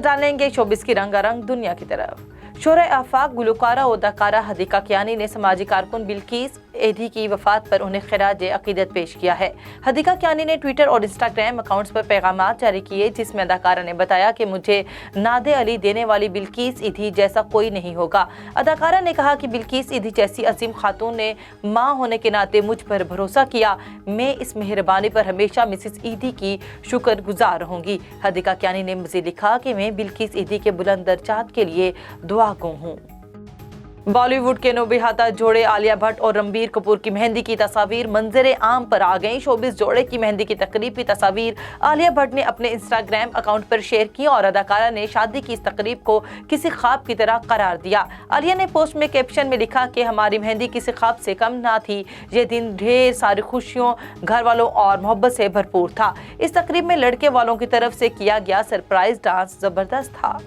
डालेंगे शोबिस की रंगारंग दुनिया की तरफ। शोहरे आफाक गुलकारा और अदाकारा हदीका कियानी ने समाजी कारकुन बिल्किस एधी की वफात पर उन्हें खिराज अकीदत पेश किया है। हदीका कियानी ने ट्विटर और इंस्टाग्राम अकाउंट्स पर पैगामात जारी किए, जिसमें अदाकारा ने बताया कि मुझे नादे अली देने वाली बिल्किस ईधी जैसा कोई नहीं होगा। अदाकारा ने कहा कि बिल्किस ईधी जैसी अजीम खातून ने माँ होने के नाते मुझ पर भरोसा किया। मैं इस मेहरबानी पर हमेशा मिसिस ईधी की शुक्रगुजार रहूंगी। हदीका कियानी ने मज़ीद लिखा कि मैं बिल्किस ईधी के बुलंद दर्जात के लिए दुआ गो हूँ। बॉलीवुड के नौबिहाता जोड़े आलिया भट्ट और रणबीर कपूर की मेहंदी की तस्वीर मंजरे आम पर आ गईं। शोबिस जोड़े की मेहंदी की तकरीब की तस्वीर आलिया भट्ट ने अपने इंस्टाग्राम अकाउंट पर शेयर की और अदाकारा ने शादी की इस तकरीब को किसी ख्वाब की तरह करार दिया। आलिया ने पोस्ट में कैप्शन में लिखा कि हमारी मेहंदी किसी ख्वाब से कम ना थी। ये दिन ढेर सारी खुशियों, घर वालों और मोहब्बत से भरपूर था। इस तकरीब में लड़के वालों की तरफ से किया गया सरप्राइज डांस जबरदस्त था।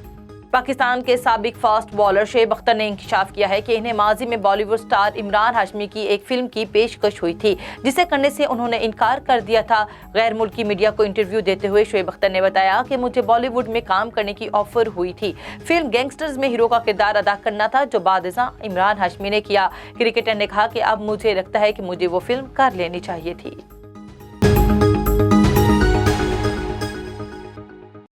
पाकिस्तान के साबिक फास्ट बॉलर शोएब अख्तर ने इंकशाफ किया है कि इन्हें माजी में बॉलीवुड स्टार इमरान हाशमी की एक फिल्म की पेशकश हुई थी, जिसे करने से उन्होंने इनकार कर दिया था। गैर मुल्की मीडिया को इंटरव्यू देते हुए शोएब अख्तर ने बताया कि मुझे बॉलीवुड में काम करने की ऑफर हुई थी। फिल्म गैंगस्टर्स में हीरो का किरदार अदा करना था, जो बादशाह इमरान हाशमी ने किया। क्रिकेटर ने कहा कि अब मुझे लगता है कि मुझे वो फिल्म कर लेनी चाहिए थी।